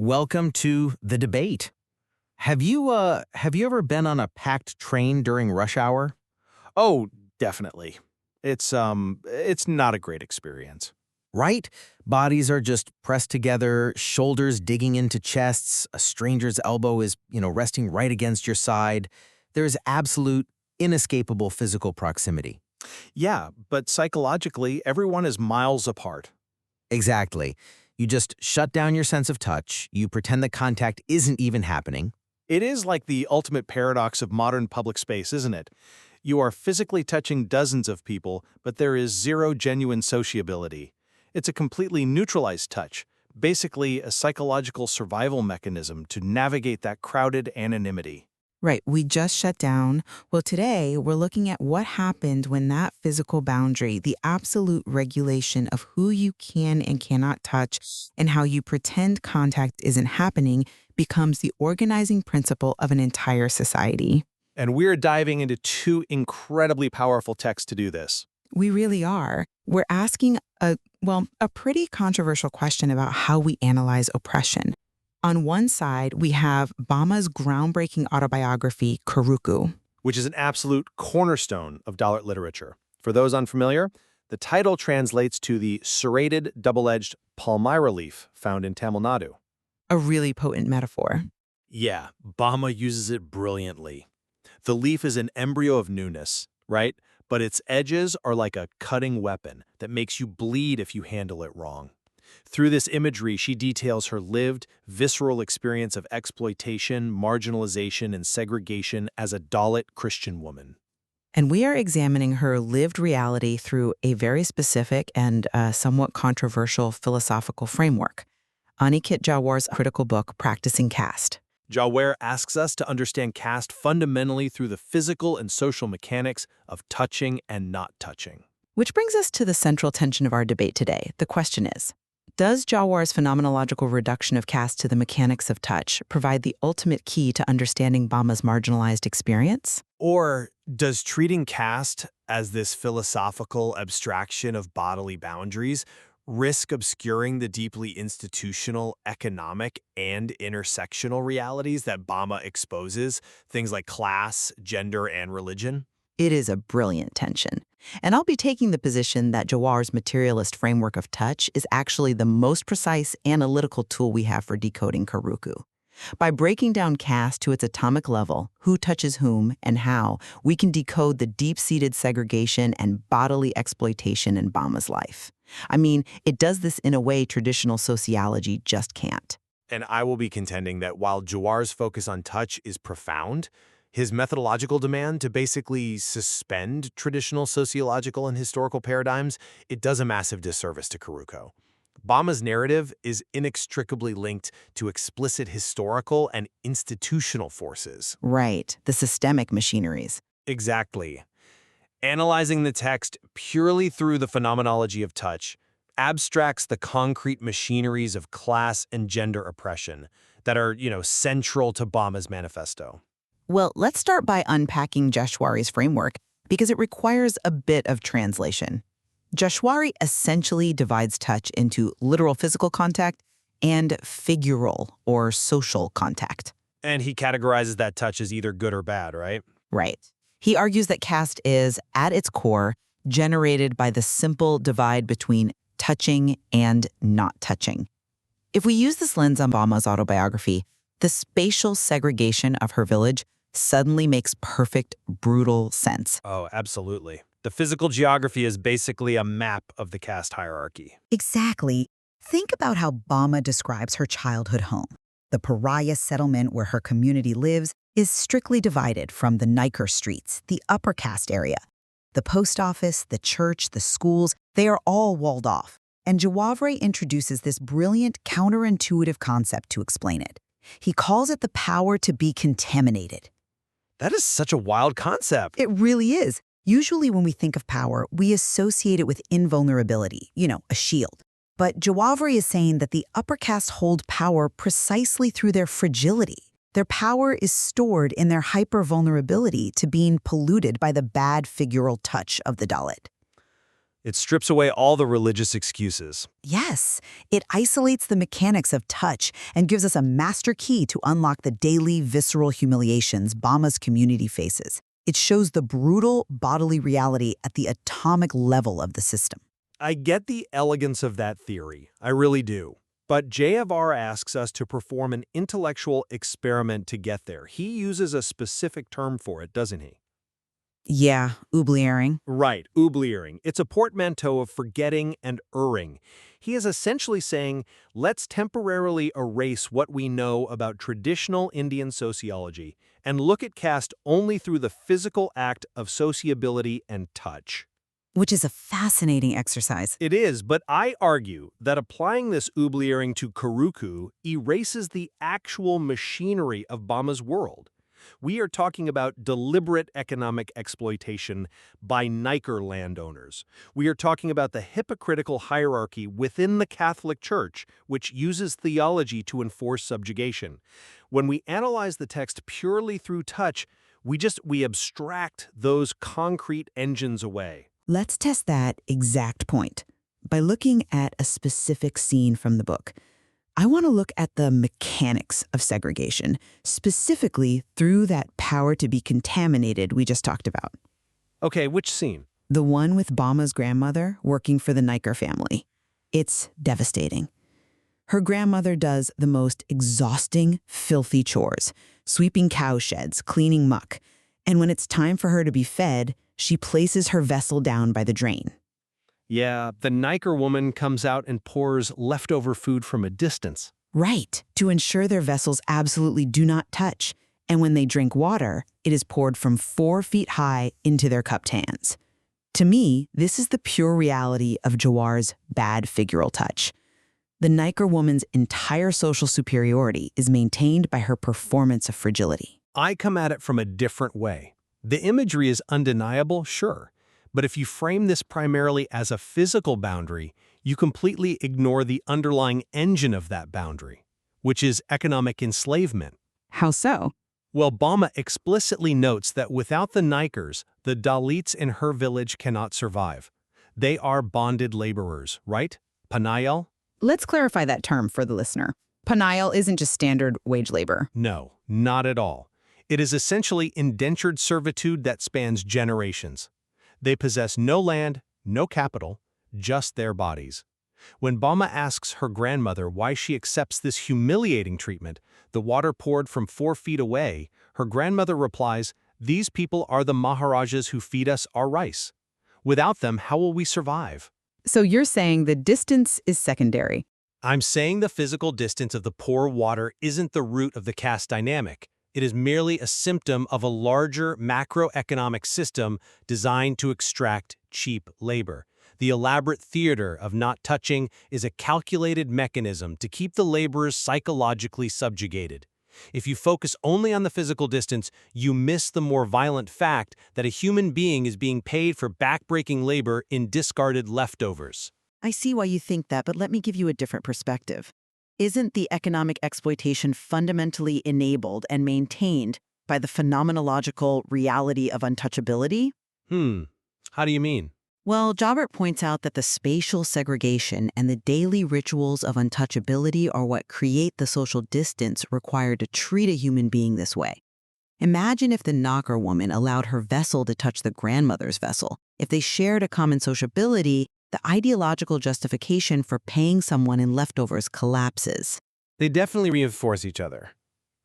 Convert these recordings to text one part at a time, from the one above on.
Welcome to the debate. Have you ever been on a packed train during rush hour? Oh, definitely. It's not a great experience. Right? Bodies are just pressed together, shoulders digging into chests, a stranger's elbow is, resting right against your side. There's absolute, inescapable physical proximity. Yeah, but psychologically, everyone is miles apart. Exactly. You just shut down your sense of touch, you pretend the contact isn't even happening. It is like the ultimate paradox of modern public space, isn't it? You are physically touching dozens of people, but there is zero genuine sociability. It's a completely neutralized touch, basically a psychological survival mechanism to navigate that crowded anonymity. Right, we just shut down. Well, today we're looking at what happened when that physical boundary, the absolute regulation of who you can and cannot touch, and how you pretend contact isn't happening, becomes the organizing principle of an entire society. And we're diving into two incredibly powerful texts to do this. We really are. We're asking a pretty controversial question about how we analyze oppression. On one side, we have Bama's groundbreaking autobiography, Karukku. Which is an absolute cornerstone of Dalit literature. For those unfamiliar, the title translates to the serrated, double-edged palmyra leaf found in Tamil Nadu. A really potent metaphor. Yeah, Bama uses it brilliantly. The leaf is an embryo of newness, right? But its edges are like a cutting weapon that makes you bleed if you handle it wrong. Through this imagery, she details her lived, visceral experience of exploitation, marginalization, and segregation as a Dalit Christian woman. And we are examining her lived reality through a very specific and somewhat controversial philosophical framework. Aniket Jawar's critical book, Practicing Caste. Jawar asks us to understand caste fundamentally through the physical and social mechanics of touching and not touching. Which brings us to the central tension of our debate today. The question is, does Jawar's phenomenological reduction of caste to the mechanics of touch provide the ultimate key to understanding Bama's marginalized experience? Or does treating caste as this philosophical abstraction of bodily boundaries risk obscuring the deeply institutional, economic, and intersectional realities that Bama exposes, things like class, gender, and religion? It is a brilliant tension. And I'll be taking the position that Jawar's materialist framework of touch is actually the most precise analytical tool we have for decoding Karukku. By breaking down caste to its atomic level, who touches whom and how, we can decode the deep-seated segregation and bodily exploitation in Bama's life. I mean, it does this in a way traditional sociology just can't. And I will be contending that while Jawar's focus on touch is profound, his methodological demand to basically suspend traditional sociological and historical paradigms, it does a massive disservice to Karukku. Bama's narrative is inextricably linked to explicit historical and institutional forces. Right, the systemic machineries. Exactly. Analyzing the text purely through the phenomenology of touch abstracts the concrete machineries of class and gender oppression that are, central to Bama's manifesto. Well, let's start by unpacking Jashwari's framework because it requires a bit of translation. Jashwari essentially divides touch into literal physical contact and figural or social contact. And he categorizes that touch as either good or bad, right? Right. He argues that caste is, at its core, generated by the simple divide between touching and not touching. If we use this lens on Bama's autobiography, the spatial segregation of her village suddenly makes perfect, brutal sense. Oh, absolutely. The physical geography is basically a map of the caste hierarchy. Exactly. Think about how Bama describes her childhood home. The pariah settlement where her community lives is strictly divided from the Niker streets, the upper caste area. The post office, the church, the schools, they are all walled off. And Jawavre introduces this brilliant counterintuitive concept to explain it. He calls it the power to be contaminated. That is such a wild concept. It really is. Usually when we think of power, we associate it with invulnerability, a shield. But Jawavre is saying that the upper caste hold power precisely through their fragility. Their power is stored in their hyper-vulnerability to being polluted by the bad figural touch of the Dalit. It strips away all the religious excuses. Yes, it isolates the mechanics of touch and gives us a master key to unlock the daily visceral humiliations Bama's community faces. It shows the brutal bodily reality at the atomic level of the system. I get the elegance of that theory. I really do. But JFR asks us to perform an intellectual experiment to get there. He uses a specific term for it, doesn't he? Yeah, oubliering. Right, oubliering. It's a portmanteau of forgetting and erring. He is essentially saying, let's temporarily erase what we know about traditional Indian sociology and look at caste only through the physical act of sociability and touch. Which is a fascinating exercise. It is, but I argue that applying this oubliering to Karukku erases the actual machinery of Bama's world. We are talking about deliberate economic exploitation by Niker landowners. We are talking about the hypocritical hierarchy within the Catholic Church, which uses theology to enforce subjugation. When we analyze the text purely through touch, we abstract those concrete engines away. Let's test that exact point by looking at a specific scene from the book. I want to look at the mechanics of segregation, specifically through that power to be contaminated we just talked about. Okay, which scene? The one with Bama's grandmother working for the Niker family. It's devastating. Her grandmother does the most exhausting, filthy chores, sweeping cow sheds, cleaning muck. And when it's time for her to be fed, she places her vessel down by the drain. Yeah, the Niker woman comes out and pours leftover food from a distance. Right, to ensure their vessels absolutely do not touch. And when they drink water, it is poured from 4 feet high into their cupped hands. To me, this is the pure reality of Jawar's bad figural touch. The Niker woman's entire social superiority is maintained by her performance of fragility. I come at it from a different way. The imagery is undeniable, sure. But if you frame this primarily as a physical boundary, you completely ignore the underlying engine of that boundary, which is economic enslavement. How so? Well, Bama explicitly notes that without the Nikers, the Dalits in her village cannot survive. They are bonded laborers, right? Panayal? Let's clarify that term for the listener. Panayal isn't just standard wage labor. No, not at all. It is essentially indentured servitude that spans generations. They possess no land, no capital, just their bodies. When Bama asks her grandmother why she accepts this humiliating treatment, the water poured from 4 feet away, her grandmother replies, "These people are the Maharajas who feed us our rice. Without them, how will we survive?" So you're saying the distance is secondary. I'm saying the physical distance of the poor water isn't the root of the caste dynamic. It is merely a symptom of a larger macroeconomic system designed to extract cheap labor. The elaborate theater of not touching is a calculated mechanism to keep the laborers psychologically subjugated. If you focus only on the physical distance, you miss the more violent fact that a human being is being paid for backbreaking labor in discarded leftovers. I see why you think that, but let me give you a different perspective. Isn't the economic exploitation fundamentally enabled and maintained by the phenomenological reality of untouchability? How do you mean? Well, Jobert points out that the spatial segregation and the daily rituals of untouchability are what create the social distance required to treat a human being this way. Imagine if the knocker woman allowed her vessel to touch the grandmother's vessel. If they shared a common sociability, the ideological justification for paying someone in leftovers collapses. They definitely reinforce each other.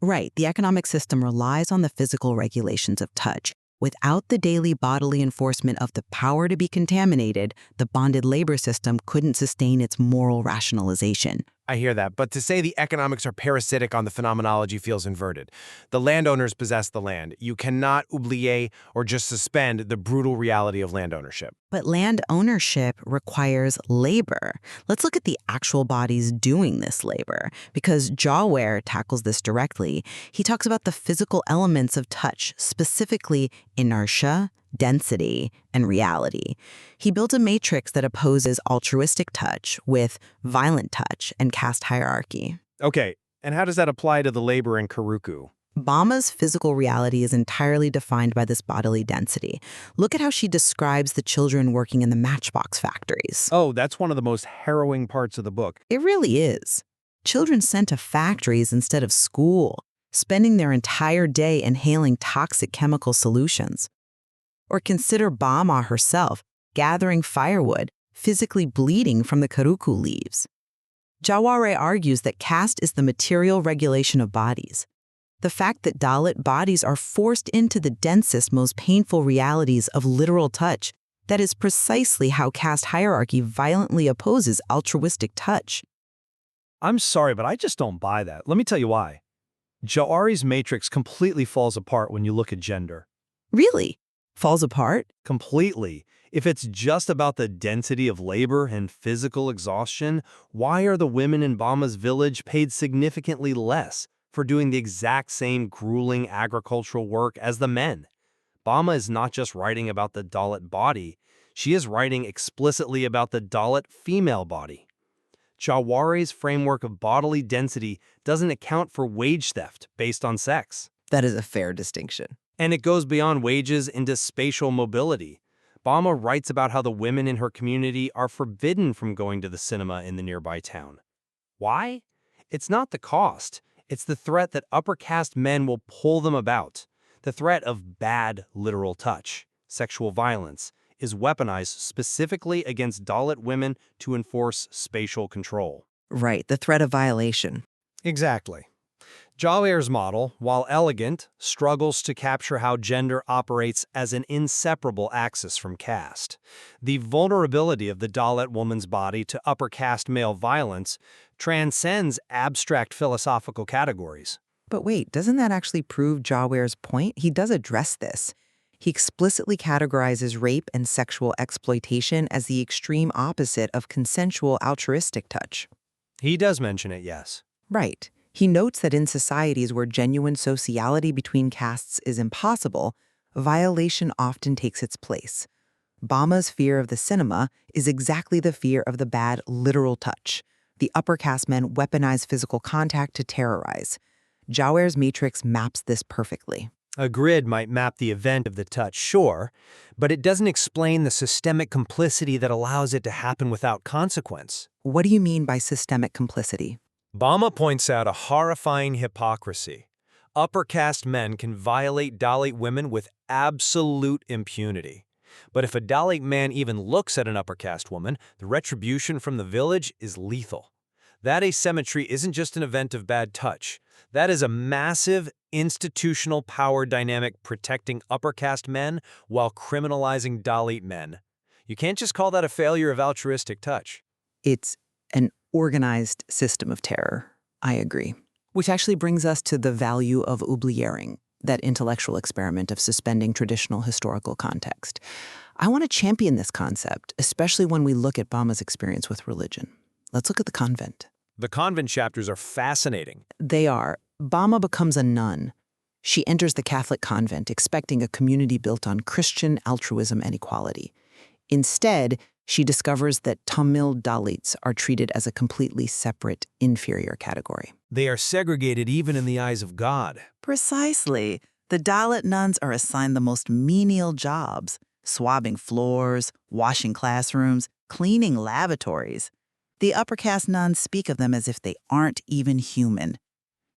Right, the economic system relies on the physical regulations of touch. Without the daily bodily enforcement of the power to be contaminated, the bonded labor system couldn't sustain its moral rationalization. I hear that, but to say the economics are parasitic on the phenomenology feels inverted. The landowners possess the land. You cannot oublier or just suspend the brutal reality of land ownership. But land ownership requires labor. Let's look at the actual bodies doing this labor, because Jaware tackles this directly. He talks about the physical elements of touch, specifically inertia, density, and reality. He built a matrix that opposes altruistic touch with violent touch and caste hierarchy. Okay, and how does that apply to the labor in Karukku? Bama's physical reality is entirely defined by this bodily density. Look at how she describes the children working in the matchbox factories. Oh, that's one of the most harrowing parts of the book. It really is. Children sent to factories instead of school, spending their entire day inhaling toxic chemical solutions. Or consider Bama herself, gathering firewood, physically bleeding from the Karukku leaves. Jawahre argues that caste is the material regulation of bodies. The fact that Dalit bodies are forced into the densest, most painful realities of literal touch, that is precisely how caste hierarchy violently opposes altruistic touch. I'm sorry, but I just don't buy that. Let me tell you why. Jawahre's matrix completely falls apart when you look at gender. Really? Falls apart? Completely. If it's just about the density of labor and physical exhaustion, why are the women in Bama's village paid significantly less for doing the exact same grueling agricultural work as the men? Bama is not just writing about the Dalit body, she is writing explicitly about the Dalit female body. Jawahre's framework of bodily density doesn't account for wage theft based on sex. That is a fair distinction. And it goes beyond wages into spatial mobility. Bama writes about how the women in her community are forbidden from going to the cinema in the nearby town. Why? It's not the cost. It's the threat that upper caste men will pull them about. The threat of bad literal touch, sexual violence, is weaponized specifically against Dalit women to enforce spatial control. Right, the threat of violation. Exactly. Jawahre's model, while elegant, struggles to capture how gender operates as an inseparable axis from caste. The vulnerability of the Dalit woman's body to upper caste male violence transcends abstract philosophical categories. But wait, doesn't that actually prove Jawahre's point? He does address this. He explicitly categorizes rape and sexual exploitation as the extreme opposite of consensual altruistic touch. He does mention it, yes. Right. He notes that in societies where genuine sociality between castes is impossible, violation often takes its place. Bama's fear of the cinema is exactly the fear of the bad literal touch. The upper caste men weaponize physical contact to terrorize. Jawahre's matrix maps this perfectly. A grid might map the event of the touch, sure, but it doesn't explain the systemic complicity that allows it to happen without consequence. What do you mean by systemic complicity? Bama points out a horrifying hypocrisy. Upper caste men can violate Dalit women with absolute impunity. But if a Dalit man even looks at an upper caste woman, the retribution from the village is lethal. That asymmetry isn't just an event of bad touch. That is a massive institutional power dynamic protecting upper caste men while criminalizing Dalit men. You can't just call that a failure of altruistic touch. It's an organized system of terror. I agree. Which actually brings us to the value of oubliering, that intellectual experiment of suspending traditional historical context. I want to champion this concept, especially when we look at Bama's experience with religion. Let's look at the convent. The convent chapters are fascinating. They are. Bama becomes a nun. She enters the Catholic convent expecting a community built on Christian altruism and equality. Instead, she discovers that Tamil Dalits are treated as a completely separate, inferior category. They are segregated even in the eyes of God. Precisely. The Dalit nuns are assigned the most menial jobs, swabbing floors, washing classrooms, cleaning lavatories. The upper caste nuns speak of them as if they aren't even human.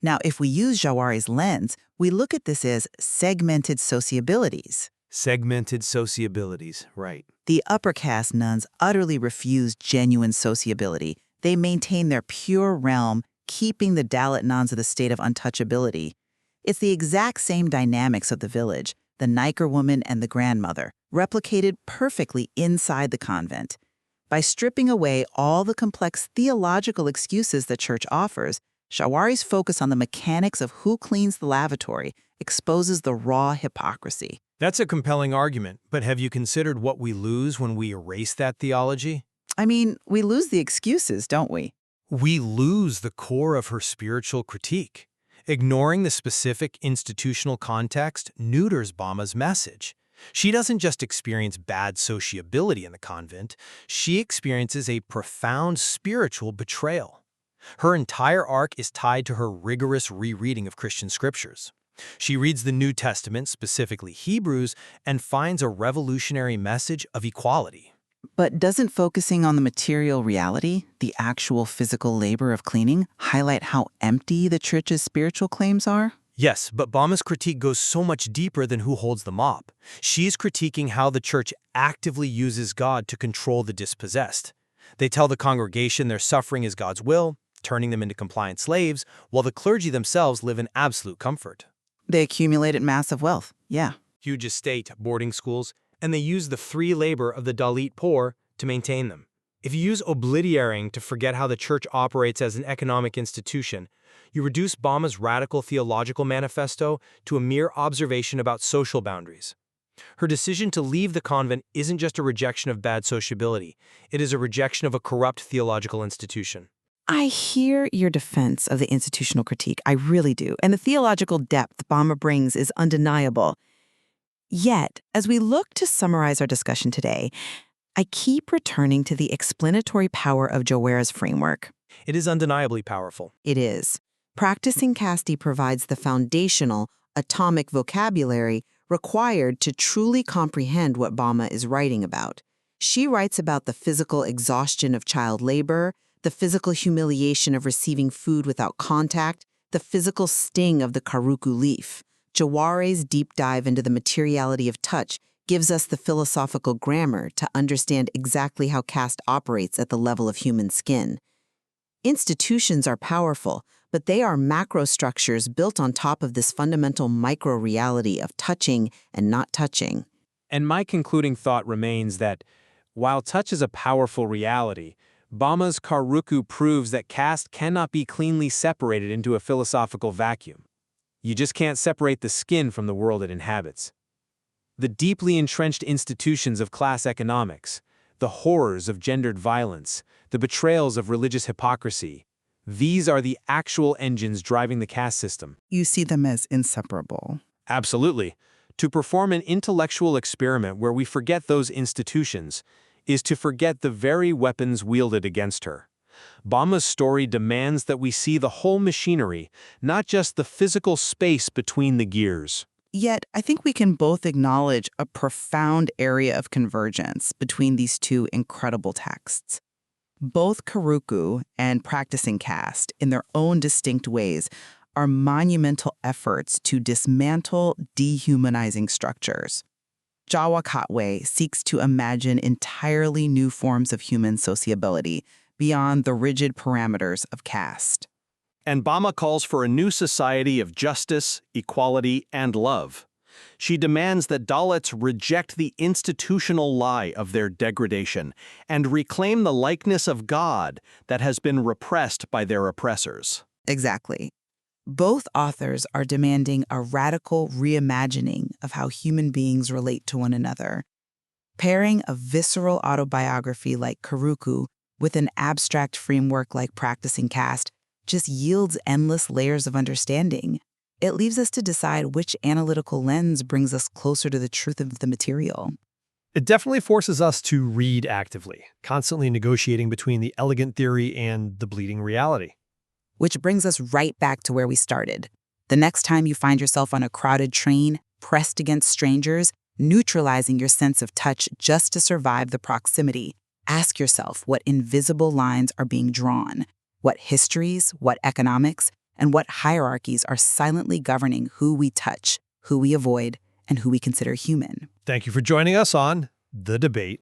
Now, if we use Jawahre's lens, we look at this as segmented sociabilities. Segmented sociabilities, right. The upper caste nuns utterly refuse genuine sociability. They maintain their pure realm, keeping the Dalit nuns of the state of untouchability. It's the exact same dynamics of the village, the Niker woman and the grandmother, replicated perfectly inside the convent. By stripping away all the complex theological excuses the church offers, Jawahre's focus on the mechanics of who cleans the lavatory exposes the raw hypocrisy. That's a compelling argument, but have you considered what we lose when we erase that theology? I mean, we lose the excuses, don't we? We lose the core of her spiritual critique. Ignoring the specific institutional context neuters Bama's message. She doesn't just experience bad sociability in the convent, she experiences a profound spiritual betrayal. Her entire arc is tied to her rigorous rereading of Christian scriptures. She reads the New Testament, specifically Hebrews, and finds a revolutionary message of equality. But doesn't focusing on the material reality, the actual physical labor of cleaning, highlight how empty the church's spiritual claims are? Yes, but Bama's critique goes so much deeper than who holds the mop. She's critiquing how the church actively uses God to control the dispossessed. They tell the congregation their suffering is God's will, turning them into compliant slaves, while the clergy themselves live in absolute comfort. They accumulated massive wealth, yeah. Huge estate, boarding schools, and they use the free labor of the Dalit poor to maintain them. If you use obliterating to forget how the church operates as an economic institution, you reduce Bama's radical theological manifesto to a mere observation about social boundaries. Her decision to leave the convent isn't just a rejection of bad sociability, it is a rejection of a corrupt theological institution. I hear your defense of the institutional critique, I really do, and the theological depth Bama brings is undeniable. Yet, as we look to summarize our discussion today, I keep returning to the explanatory power of Jawara's framework. It is undeniably powerful. It is. Practicing caste provides the foundational, atomic vocabulary required to truly comprehend what Bama is writing about. She writes about the physical exhaustion of child labor, the physical humiliation of receiving food without contact, the physical sting of the Karukku leaf. Jawara's deep dive into the materiality of touch gives us the philosophical grammar to understand exactly how caste operates at the level of human skin. Institutions are powerful, but they are macrostructures built on top of this fundamental micro-reality of touching and not touching. And my concluding thought remains that, while touch is a powerful reality, Bama's Karukku proves that caste cannot be cleanly separated into a philosophical vacuum. You just can't separate the skin from the world it inhabits. The deeply entrenched institutions of class economics, the horrors of gendered violence, the betrayals of religious hypocrisy, these are the actual engines driving the caste system. You see them as inseparable. Absolutely. To perform an intellectual experiment where we forget those institutions is to forget the very weapons wielded against her. Bama's story demands that we see the whole machinery, not just the physical space between the gears. Yet, I think we can both acknowledge a profound area of convergence between these two incredible texts. Both Karukku and Practicing Caste, in their own distinct ways, are monumental efforts to dismantle dehumanizing structures. Jawa Katwe seeks to imagine entirely new forms of human sociability beyond the rigid parameters of caste. And Bama calls for a new society of justice, equality, and love. She demands that Dalits reject the institutional lie of their degradation and reclaim the likeness of God that has been repressed by their oppressors. Exactly. Both authors are demanding a radical reimagining of how human beings relate to one another. Pairing a visceral autobiography like Karukku with an abstract framework like Practicing Caste just yields endless layers of understanding. It leaves us to decide which analytical lens brings us closer to the truth of the material. It definitely forces us to read actively, constantly negotiating between the elegant theory and the bleeding reality. Which brings us right back to where we started. The next time you find yourself on a crowded train, pressed against strangers, neutralizing your sense of touch just to survive the proximity, ask yourself what invisible lines are being drawn, what histories, what economics, and what hierarchies are silently governing who we touch, who we avoid, and who we consider human. Thank you for joining us on The Debate.